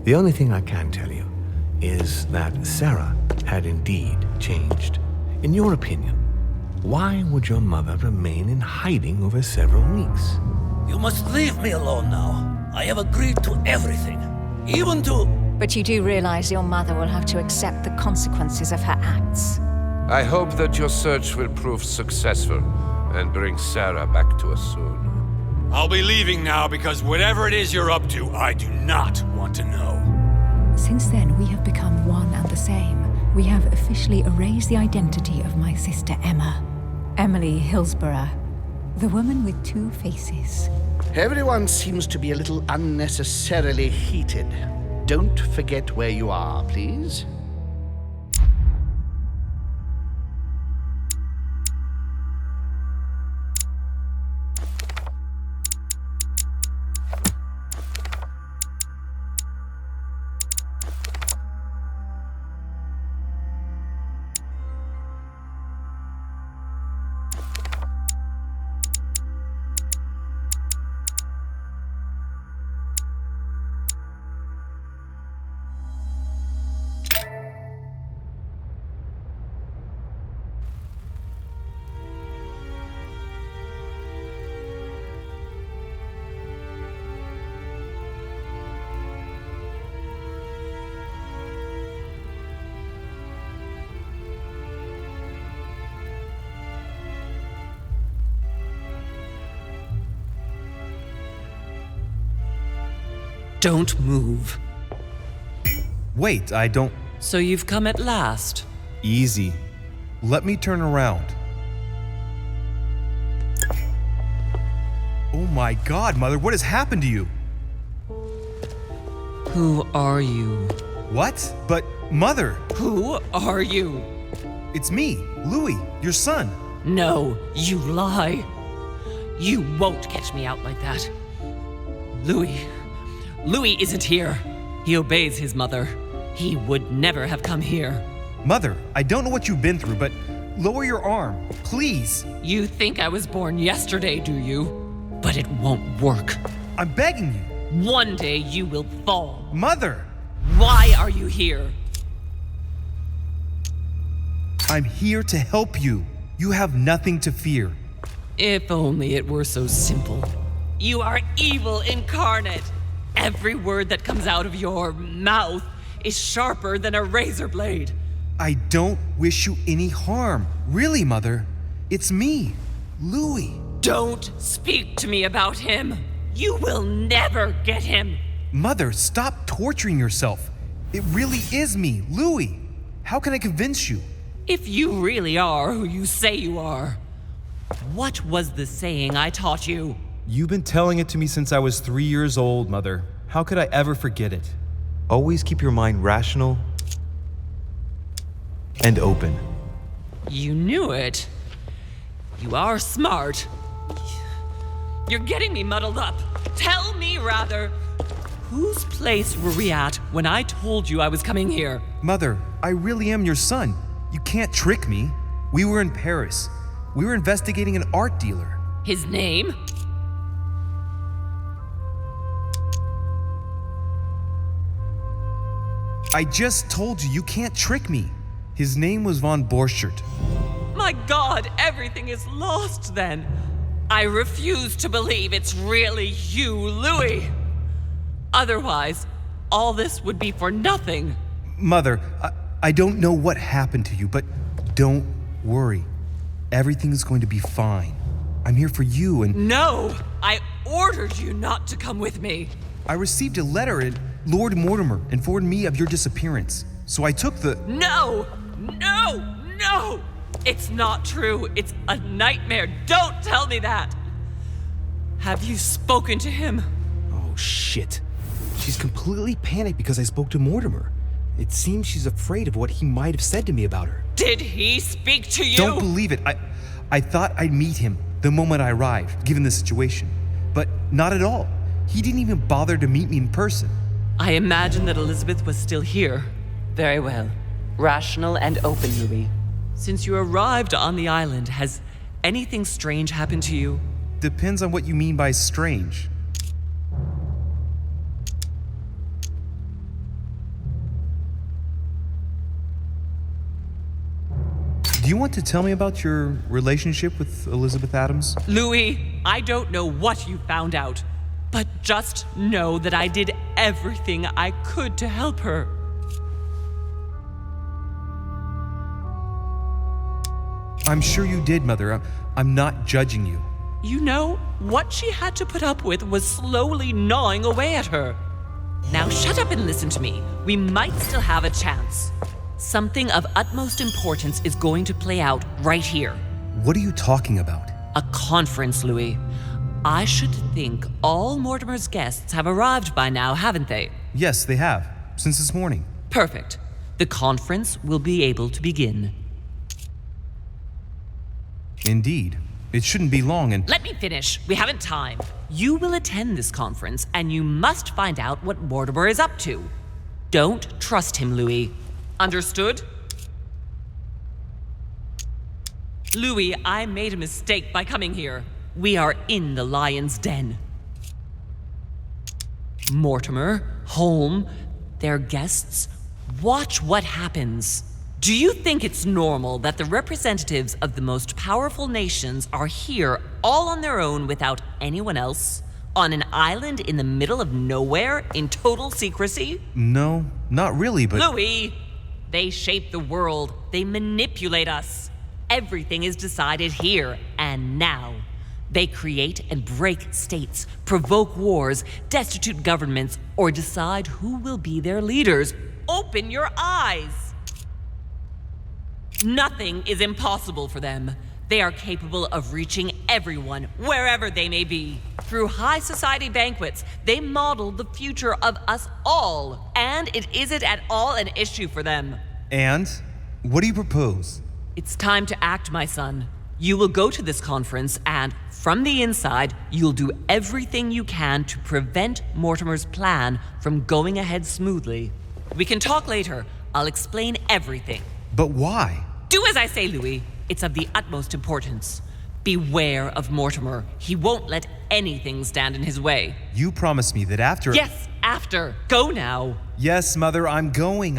The only thing I can tell you is that Sarah had indeed changed. In your opinion, why would your mother remain in hiding over several weeks? You must leave me alone now. I have agreed to everything, even to... But you do realize your mother will have to accept the consequences of her acts. I hope that your search will prove successful and bring Sarah back to us soon. I'll be leaving now because whatever it is you're up to, I do not want to know. Since then, we have become one and the same. We have officially erased the identity of my sister Emma. Emily Hillsborough, the woman with two faces. Everyone seems to be a little unnecessarily heated. Don't forget where you are, please. Don't move. Wait, I don't... So you've come at last. Easy. Let me turn around. Oh my God, Mother, what has happened to you? Who are you? What? But, Mother... Who are you? It's me, Louis, your son. No, you lie. You won't catch me out like that. Louis isn't here. He obeys his mother. He would never have come here. Mother, I don't know what you've been through, but lower your arm, please. You think I was born yesterday, do you? But it won't work. I'm begging you. One day you will fall. Mother! Why are you here? I'm here to help you. You have nothing to fear. If only it were so simple. You are evil incarnate. Every word that comes out of your mouth is sharper than a razor blade. I don't wish you any harm. Really, Mother. It's me, Louis. Don't speak to me about him. You will never get him. Mother, stop torturing yourself. It really is me, Louis. How can I convince you? If you really are who you say you are, what was the saying I taught you? You've been telling it to me since I was 3 years old, Mother. How could I ever forget it? Always keep your mind rational and open. You knew it. You are smart. You're getting me muddled up. Tell me, rather, whose place were we at when I told you I was coming here? Mother, I really am your son. You can't trick me. We were in Paris. We were investigating an art dealer. His name? I just told you, you can't trick me. His name was von Borchert. My God, everything is lost then. I refuse to believe it's really you, Louis. Otherwise, all this would be for nothing. Mother, I don't know what happened to you, but don't worry. Everything's going to be fine. I'm here for you and... No! I ordered you not to come with me. I received a letter and Lord Mortimer informed me of your disappearance. So I took the... No! No! No! It's not true. It's a nightmare. Don't tell me that. Have you spoken to him? Oh, shit. She's completely panicked because I spoke to Mortimer. It seems she's afraid of what he might have said to me about her. Did he speak to you? Don't believe it. I thought I'd meet him the moment I arrived, given the situation. But not at all. He didn't even bother to meet me in person. I imagine that Elisabeth was still here. Very well. Rational and open, Louis. Since you arrived on the island, has anything strange happened to you? Depends on what you mean by strange. you want to tell me about your relationship with Elisabeth Adams? Louis, I don't know what you found out, but just know that I did everything I could to help her. I'm sure you did, Mother. I'm not judging you. You know, what she had to put up with was slowly gnawing away at her. Now shut up and listen to me. We might still have a chance. Something of utmost importance is going to play out right here. What are you talking about? A conference, Louis. I should think all Mortimer's guests have arrived by now, haven't they? Yes, they have. Since this morning. Perfect. The conference will be able to begin. Indeed. It shouldn't be long and— Let me finish. We haven't time. You will attend this conference, and you must find out what Mortimer is up to. Don't trust him, Louis. Understood? Louis, I made a mistake by coming here. We are in the lion's den. Mortimer, Holm, their guests, watch what happens. Do you think it's normal that the representatives of the most powerful nations are here all on their own without anyone else? On an island in the middle of nowhere in total secrecy? No, not really, but— Louis! They shape the world. They manipulate us. Everything is decided here and now. They create and break states, provoke wars, destitute governments, or decide who will be their leaders. Open your eyes! Nothing is impossible for them. They are capable of reaching everyone, wherever they may be. Through high society banquets, they model the future of us all, and it isn't at all an issue for them. And? What do you propose? It's time to act, my son. You will go to this conference, and from the inside, you'll do everything you can to prevent Mortimer's plan from going ahead smoothly. We can talk later. I'll explain everything. But why? Do as I say, Louis. It's of the utmost importance. Beware of Mortimer. He won't let anything stand in his way. You promised me that after— Yes, after. Go now. Yes, Mother, I'm going.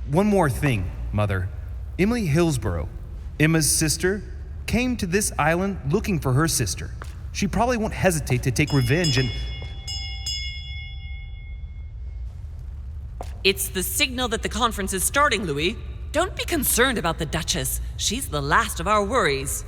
One more thing, Mother. Emily Hillsborough, Emma's sister, came to this island looking for her sister. She probably won't hesitate to take revenge and— It's the signal that the conference is starting, Louis. Don't be concerned about the Duchess. She's the last of our worries.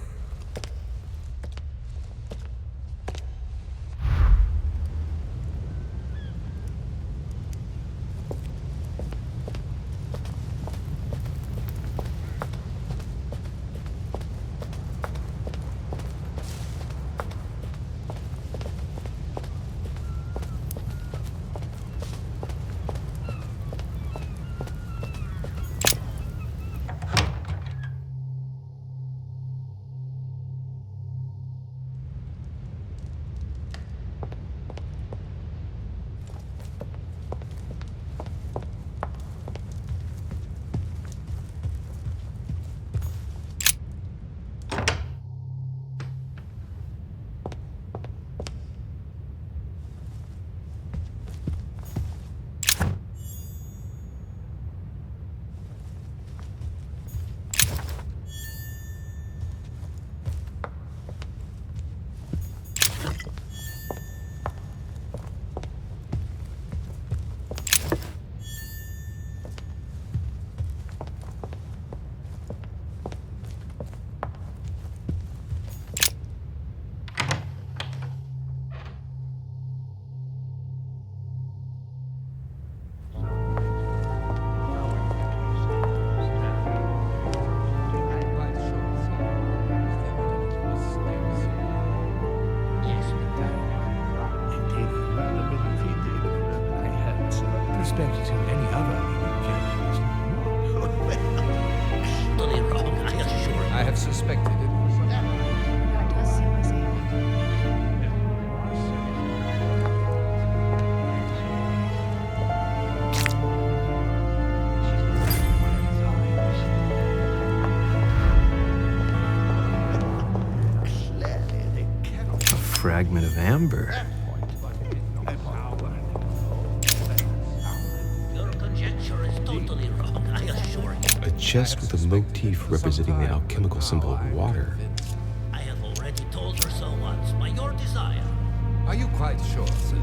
To any other Totally wrong, I assure you. I have suspected it. a fragment of amber. Your conjecture chest with a motif representing the alchemical symbol of water. I have already told her so once, by your desire. Are you quite sure, sir?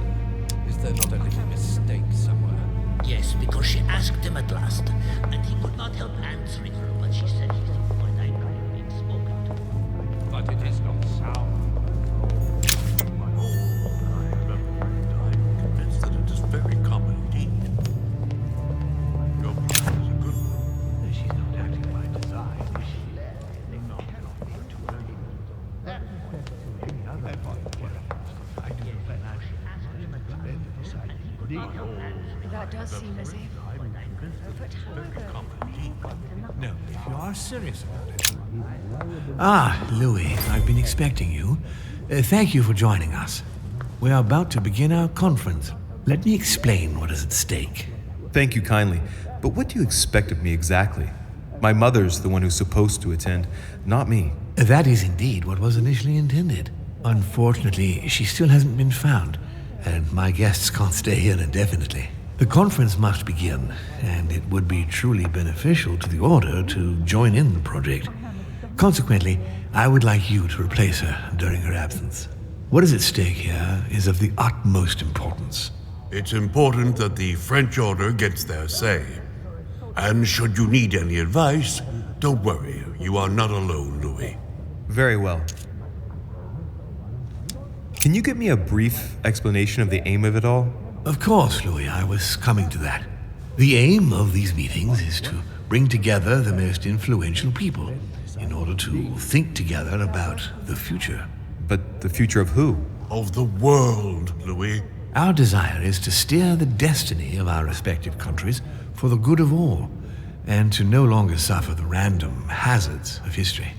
Is there not a little mistake somewhere? Yes, because she asked him at last, and he could not help answering her, but she said he seemed quite angry at being spoken to. But it is not sound. I'm convinced that it is very common indeed. Your plan is a good one. She's not acting by design, is she? They cannot be too early. Any other I do That does seem as if. No, if you are serious about it. Ah, Louis, I've been expecting you. Thank you for joining us. We are about to begin our conference. Let me explain what is at stake. Thank you kindly, but what do you expect of me exactly? My mother's the one who's supposed to attend, not me. That is indeed what was initially intended. Unfortunately, she still hasn't been found, and my guests can't stay here indefinitely. The conference must begin, and it would be truly beneficial to the Order to join in the project. Consequently, I would like you to replace her during her absence. What is at stake here is of the utmost importance. It's important that the French Order gets their say. And should you need any advice, don't worry, you are not alone, Louis. Very well. Can you give me a brief explanation of the aim of it all? Of course, Louis, I was coming to that. The aim of these meetings is to bring together the most influential people in order to think together about the future. But the future of who? Of the world, Louis. Our desire is to steer the destiny of our respective countries for the good of all, and to no longer suffer the random hazards of history.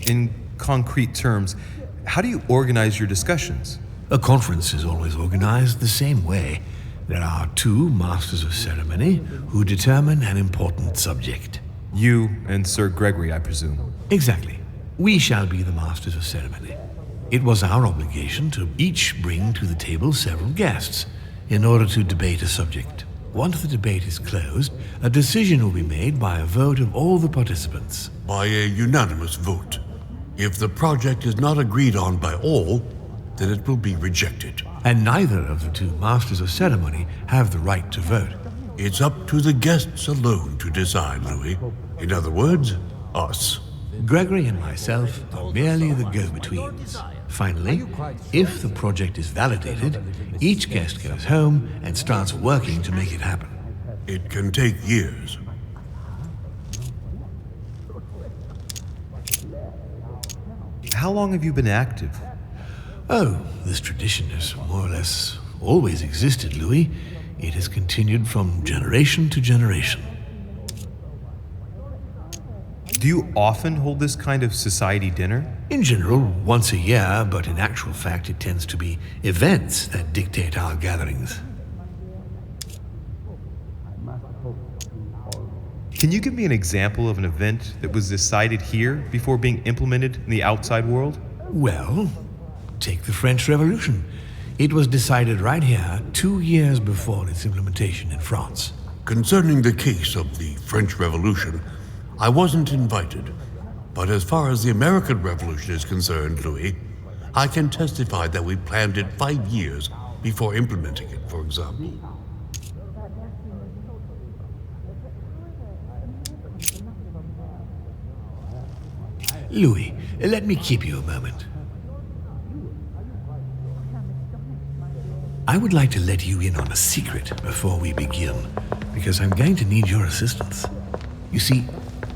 In concrete terms, how do you organize your discussions? A conference is always organized the same way. There are two masters of ceremony who determine an important subject. You and Sir Gregory, I presume. Exactly. We shall be the masters of ceremony. It was our obligation to each bring to the table several guests in order to debate a subject. Once the debate is closed, a decision will be made by a vote of all the participants. By a unanimous vote. If the project is not agreed on by all, then it will be rejected. And neither of the two masters of ceremony have the right to vote. It's up to the guests alone to decide, Louis. In other words, us. Gregory and myself are merely the go-betweens. Finally, if the project is validated, each guest goes home and starts working to make it happen. It can take years. How long have you been active? Oh, this tradition has more or less always existed, Louis. It has continued from generation to generation. Do you often hold this kind of society dinner? In general, once a year, but in actual fact it tends to be events that dictate our gatherings. Can you give me an example of an event that was decided here before being implemented in the outside world? Well, take the French Revolution. It was decided right here 2 years before its implementation in France. Concerning the case of the French Revolution, I wasn't invited. But as far as the American Revolution is concerned, Louis, I can testify that we planned it 5 years before implementing it, for example. Louis, let me keep you a moment. I would like to let you in on a secret before we begin, because I'm going to need your assistance. You see,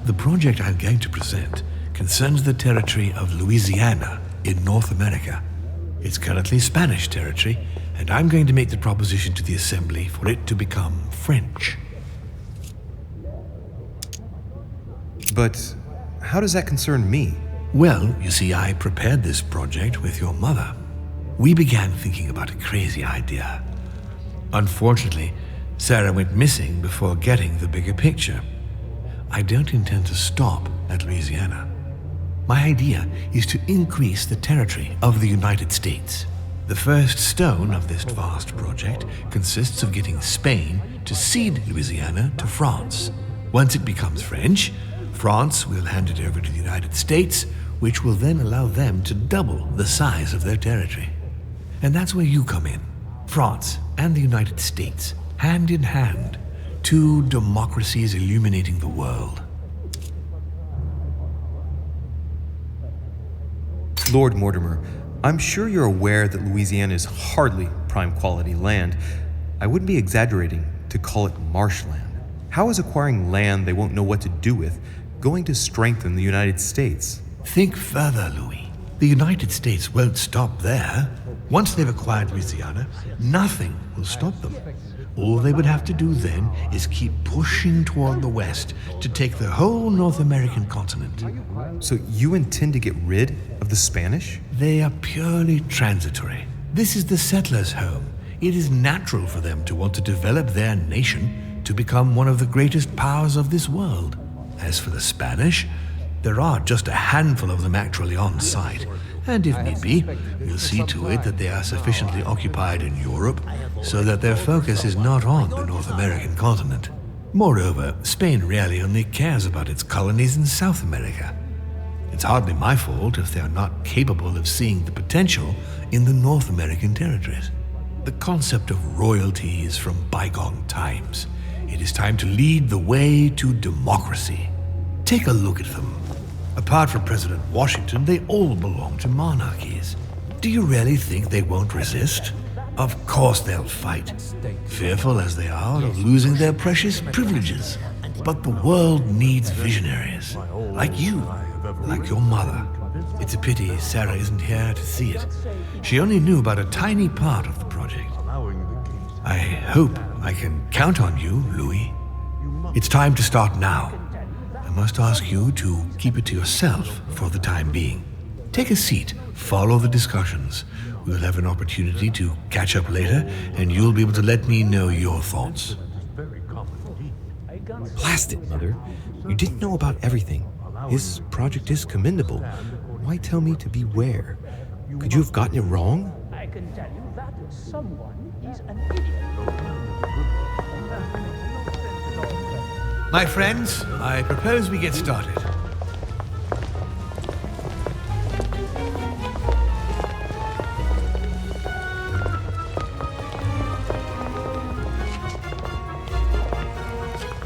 the project I'm going to present concerns the territory of Louisiana in North America. It's currently Spanish territory, and I'm going to make the proposition to the Assembly for it to become French. But how does that concern me? Well, you see, I prepared this project with your mother. We began thinking about a crazy idea. Unfortunately, Sarah went missing before getting the bigger picture. I don't intend to stop at Louisiana. My idea is to increase the territory of the United States. The first stone of this vast project consists of getting Spain to cede Louisiana to France. Once it becomes French, France will hand it over to the United States, which will then allow them to double the size of their territory. And that's where you come in. France and the United States, hand in hand, two democracies illuminating the world. Lord Mortimer, I'm sure you're aware that Louisiana is hardly prime quality land. I wouldn't be exaggerating to call it marshland. How is acquiring land they won't know what to do with going to strengthen the United States? Think further, Louis. The United States won't stop there. Once they've acquired Louisiana, nothing will stop them. All they would have to do then is keep pushing toward the west to take the whole North American continent. So you intend to get rid of the Spanish? They are purely transitory. This is the settlers' home. It is natural for them to want to develop their nation to become one of the greatest powers of this world. As for the Spanish, there are just a handful of them actually on site. And if need be, we'll see to it that they are sufficiently occupied in Europe so that their focus is not on the North American continent. Moreover, Spain really only cares about its colonies in South America. It's hardly my fault if they are not capable of seeing the potential in the North American territories. The concept of royalty is from bygone times. It is time to lead the way to democracy. Take a look at them. Apart from President Washington, they all belong to monarchies. Do you really think they won't resist? Of course they'll fight, fearful as they are of losing their precious privileges. But the world needs visionaries, like you, like your mother. It's a pity Sarah isn't here to see it. She only knew about a tiny part of the project. I hope I can count on you, Louis. It's time to start now. I must ask you to keep it to yourself for the time being. Take a seat, follow the discussions. We'll have an opportunity to catch up later, and you'll be able to let me know your thoughts. Blast it, Mother. You didn't know about everything. His project is commendable. Why tell me to beware? Could you have gotten it wrong? I can tell you that someone is an idiot. My friends, I propose we get started.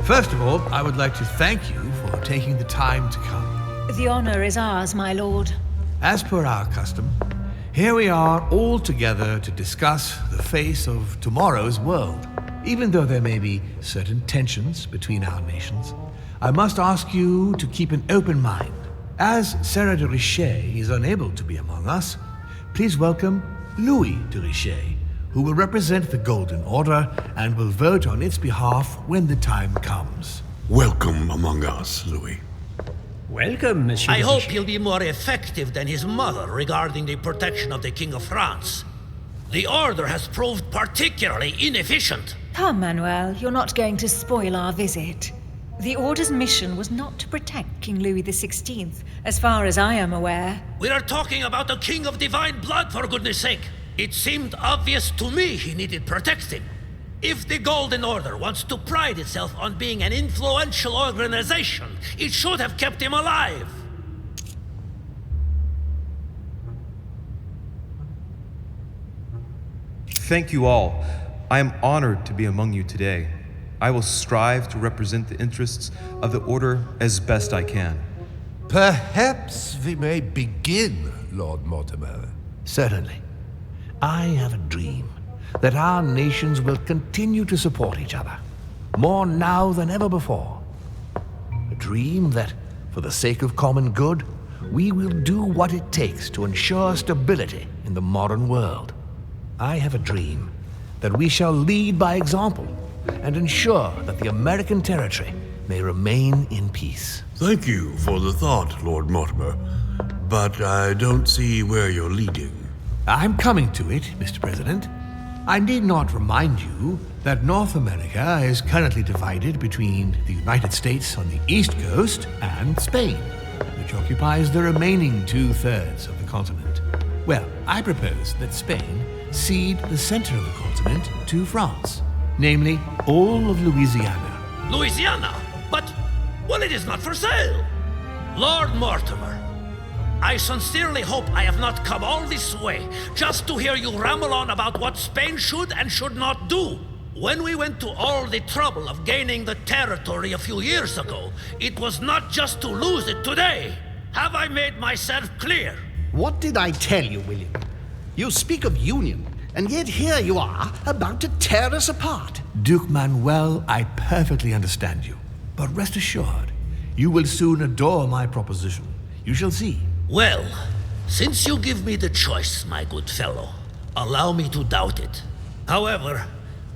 First of all, I would like to thank you for taking the time to come. The honor is ours, my lord. As per our custom, here we are all together to discuss the face of tomorrow's world. Even though there may be certain tensions between our nations, I must ask you to keep an open mind. As Sarah de Richet is unable to be among us, please welcome Louis de Richet, who will represent the Golden Order and will vote on its behalf when the time comes. Welcome among us, Louis. Welcome, Monsieur. I hope he'll be more effective than his mother regarding the protection of the King of France. The Order has proved particularly inefficient. Come, Manuel, you're not going to spoil our visit. The Order's mission was not to protect King Louis XVI, as far as I am aware. We are talking about a king of divine blood, for goodness sake. It seemed obvious to me he needed protecting. If the Golden Order wants to pride itself on being an influential organization, it should have kept him alive. Thank you all. I am honored to be among you today. I will strive to represent the interests of the Order as best I can. Perhaps we may begin, Lord Mortimer. Certainly. I have a dream that our nations will continue to support each other, more now than ever before. A dream that, for the sake of common good, we will do what it takes to ensure stability in the modern world. I have a dream that we shall lead by example and ensure that the American territory may remain in peace. Thank you for the thought, Lord Mortimer, but I don't see where you're leading. I'm coming to it, Mr. President. I need not remind you that North America is currently divided between the United States on the east coast and Spain, which occupies the remaining 2/3 of the continent. Well, I propose that Spain cede the center of the continent to France, namely all of Louisiana. Louisiana? But, well, it is not for sale. Lord Mortimer, I sincerely hope I have not come all this way just to hear you ramble on about what Spain should and should not do. When we went to all the trouble of gaining the territory a few years ago, it was not just to lose it today. Have I made myself clear? What did I tell you, William? You speak of union, and yet here you are, about to tear us apart. Duke Manuel, I perfectly understand you. But rest assured, you will soon adore my proposition. You shall see. Well, since you give me the choice, my good fellow, allow me to doubt it. However,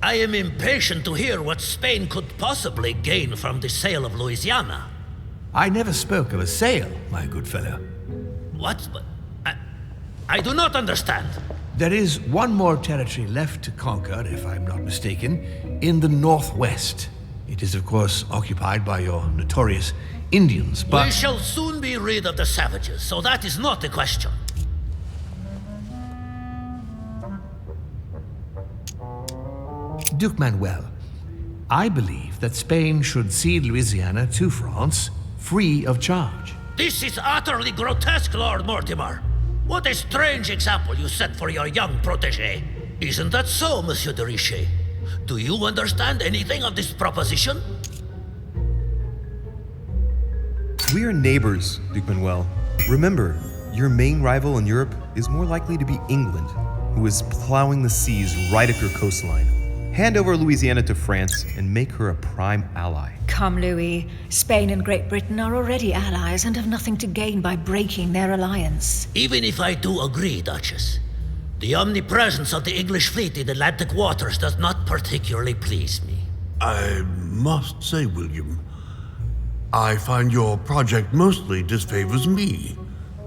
I am impatient to hear what Spain could possibly gain from the sale of Louisiana. I never spoke of a sale, my good fellow. What? I do not understand. There is one more territory left to conquer, if I'm not mistaken, in the northwest. It is, of course, occupied by your notorious Indians, but... We shall soon be rid of the savages, so that is not the question. Duke Manuel, I believe that Spain should cede Louisiana to France, free of charge. This is utterly grotesque, Lord Mortimer. What a strange example you set for your young protégé. Isn't that so, Monsieur de Richet? Do you understand anything of this proposition? We are neighbors, Duke Manuel. Remember, your main rival in Europe is more likely to be England, who is plowing the seas right up your coastline. Hand over Louisiana to France and make her a prime ally. Come, Louis. Spain and Great Britain are already allies and have nothing to gain by breaking their alliance. Even if I do agree, Duchess, the omnipresence of the English fleet in Atlantic waters does not particularly please me. I must say, William, I find your project mostly disfavors me.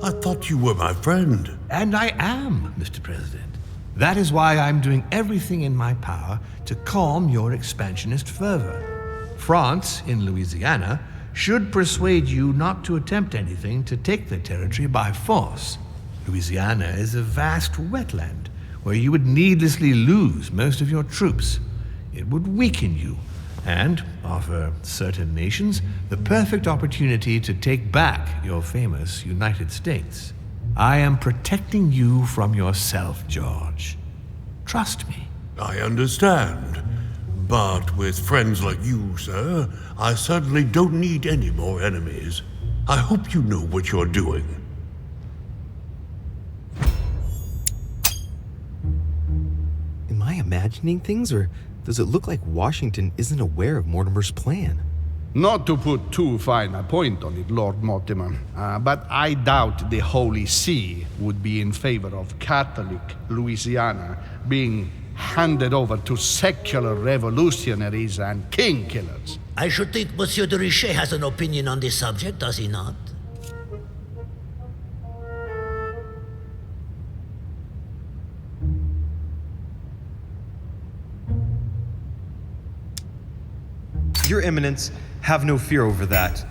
I thought you were my friend. And I am, Mr. President. That is why I'm doing everything in my power to calm your expansionist fervor. France, in Louisiana, should persuade you not to attempt anything to take the territory by force. Louisiana is a vast wetland where you would needlessly lose most of your troops. It would weaken you and offer certain nations the perfect opportunity to take back your famous United States. I am protecting you from yourself, George. Trust me. I understand. But with friends like you, sir, I certainly don't need any more enemies. I hope you know what you're doing. Am I imagining things, or does it look like Washington isn't aware of Mortimer's plan? Not to put too fine a point on it, Lord Mortimer, but I doubt the Holy See would be in favor of Catholic Louisiana being handed over to secular revolutionaries and king killers. I should think Monsieur de Richet has an opinion on this subject, does he not? Your Eminence, have no fear over that.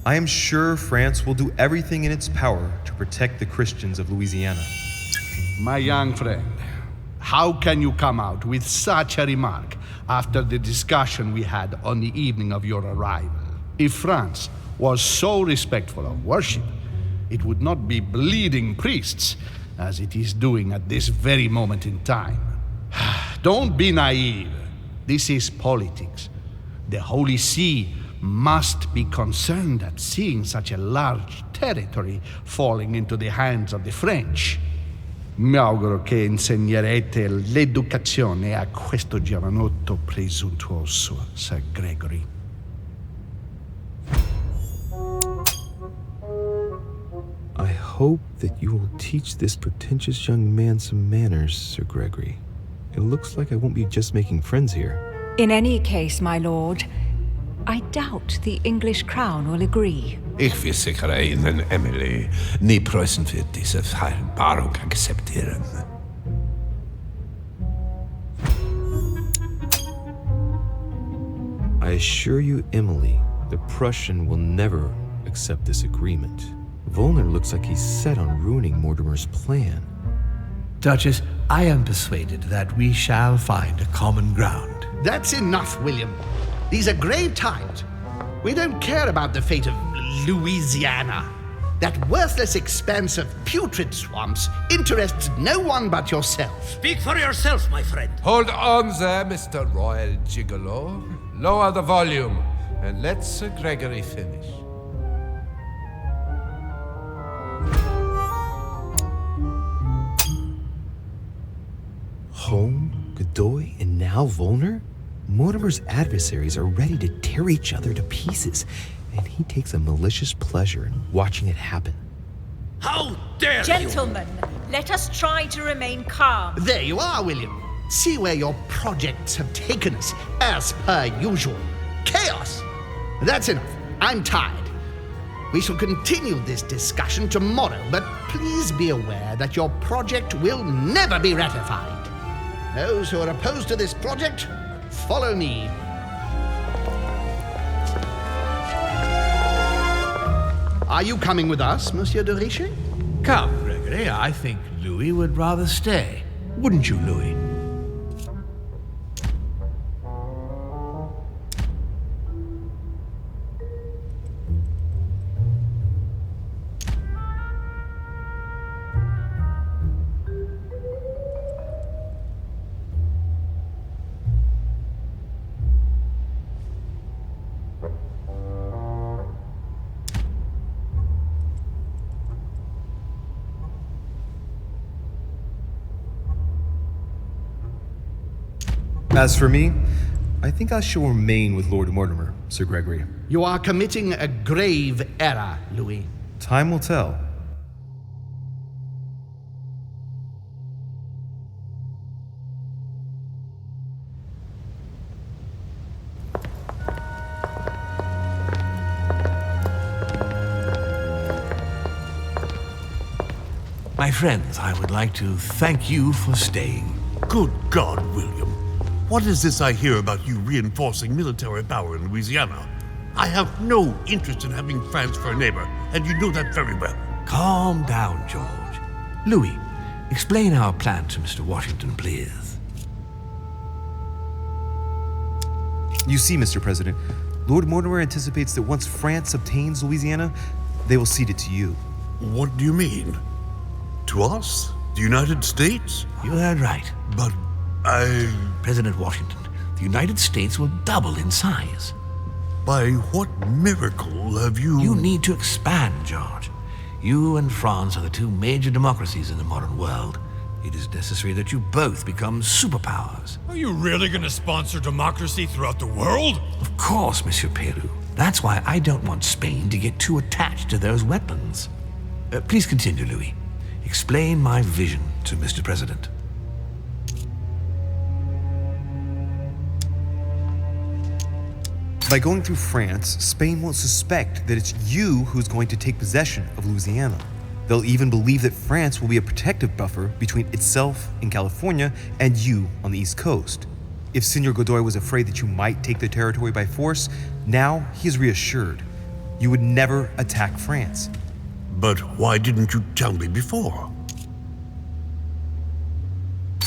I am sure France will do everything in its power to protect the Christians of Louisiana. My young friend, how can you come out with such a remark after the discussion we had on the evening of your arrival? If France was so respectful of worship, it would not be bleeding priests as it is doing at this very moment in time. Don't be naive. This is politics. The Holy See must be concerned at seeing such a large territory falling into the hands of the French. Mi auguro che insegnerete l'educazione a questo giovanotto presuntuoso, Sir Gregory. I hope that you will teach this pretentious young man some manners, Sir Gregory. It looks like I won't be just making friends here. In any case, my lord, I doubt the English crown will agree. Ich versichere Ihnen, Emily, nie Preußen wird diese Vereinbarung akzeptieren. I assure you, Emily, the Prussian will never accept this agreement. Volner looks like he's set on ruining Mortimer's plan. Duchess, I am persuaded that we shall find a common ground. That's enough, William. These are grave times. We don't care about the fate of Louisiana. That worthless expanse of putrid swamps interests no one but yourself. Speak for yourself, my friend. Hold on there, Mr. Royal Gigolo. Lower the volume and let Sir Gregory finish. Home, Godoy, and now Volner? Mortimer's adversaries are ready to tear each other to pieces, and he takes a malicious pleasure in watching it happen. How dare Gentlemen, let us try to remain calm. There you are, William. See where your projects have taken us, as per usual. Chaos! That's enough. I'm tired. We shall continue this discussion tomorrow, but please be aware that your project will never be ratified. Those who are opposed to this project, follow me. Are you coming with us, Monsieur de Richet? Come, Gregory, I think Louis would rather stay. Wouldn't you, Louis? As for me, I think I shall remain with Lord Mortimer, Sir Gregory. You are committing a grave error, Louis. Time will tell. My friends, I would like to thank you for staying. Good God, William. What is this I hear about you reinforcing military power in Louisiana? I have no interest in having France for a neighbor, and you know that very well. Calm down, George. Louis, explain our plan to Mr. Washington, please. You see, Mr. President, Lord Mortimer anticipates that once France obtains Louisiana, they will cede it to you. What do you mean? To us? The United States? You heard right. But President Washington, the United States will double in size. By what miracle have you... You need to expand, George. You and France are the two major democracies in the modern world. It is necessary that you both become superpowers. Are you really going to sponsor democracy throughout the world? Of course, Monsieur Peru. That's why I don't want Spain to get too attached to those weapons. Please continue, Louis. Explain my vision to Mr. President. By going through France, Spain won't suspect that it's you who's going to take possession of Louisiana. They'll even believe that France will be a protective buffer between itself in California and you on the East Coast. If Senor Godoy was afraid that you might take the territory by force, now he is reassured. You would never attack France. But why didn't you tell me before?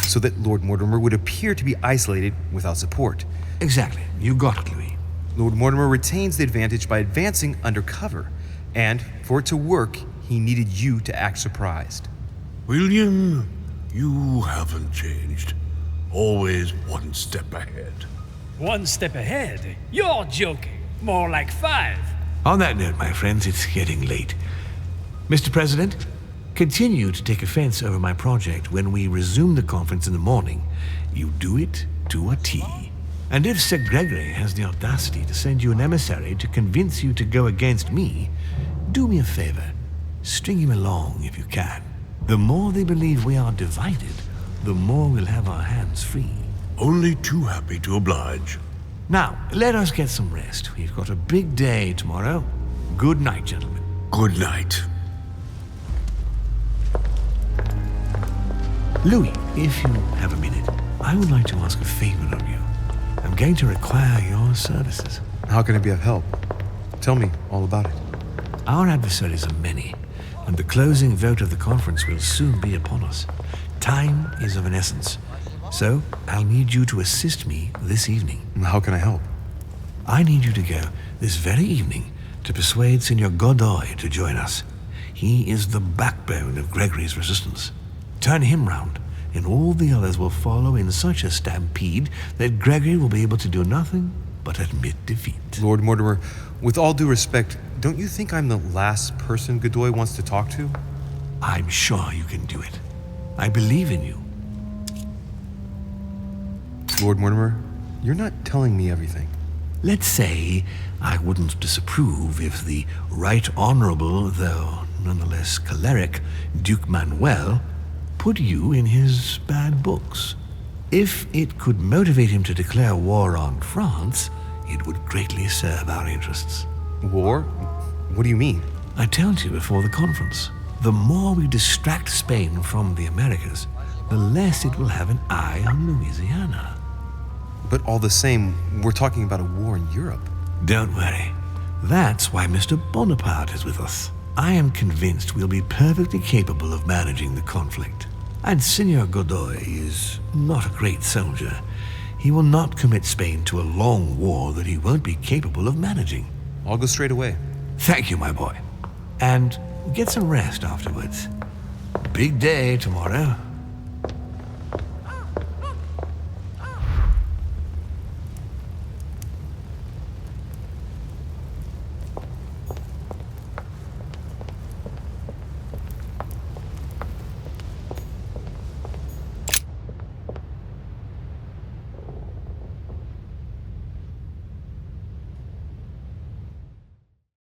So that Lord Mortimer would appear to be isolated without support. Exactly. You got it, Louis. Lord Mortimer retains the advantage by advancing undercover, and for it to work, he needed you to act surprised. William, you haven't changed. Always one step ahead. One step ahead? You're joking. More like 5. On that note, my friends, it's getting late. Mr. President, continue to take offense over my project when we resume the conference in the morning. You do it to a T. And if Sir Gregory has the audacity to send you an emissary to convince you to go against me, do me a favor. String him along if you can. The more they believe we are divided, the more we'll have our hands free. Only too happy to oblige. Now, let us get some rest. We've got a big day tomorrow. Good night, gentlemen. Good night. Louis, if you have a minute, I would like to ask a favor of you. I'm going to require your services. How can I be of help? Tell me all about it. Our adversaries are many, and the closing vote of the conference will soon be upon us. Time is of an essence. So, I'll need you to assist me this evening. How can I help? I need you to go this very evening to persuade Signor Godoy to join us. He is the backbone of Gregory's resistance. Turn him round, and all the others will follow in such a stampede that Gregory will be able to do nothing but admit defeat. Lord Mortimer, with all due respect, don't you think I'm the last person Godoy wants to talk to? I'm sure you can do it. I believe in you. Lord Mortimer, you're not telling me everything. Let's say I wouldn't disapprove if the Right Honorable, though nonetheless choleric, Duke Manuel put you in his bad books. If it could motivate him to declare war on France, it would greatly serve our interests. War? What do you mean? I told you before the conference. The more we distract Spain from the Americas, the less it will have an eye on Louisiana. But all the same, we're talking about a war in Europe. Don't worry. That's why Mr. Bonaparte is with us. I am convinced we'll be perfectly capable of managing the conflict. And Signor Godoy is not a great soldier. He will not commit Spain to a long war that he won't be capable of managing. I'll go straight away. Thank you, my boy. And get some rest afterwards. Big day tomorrow.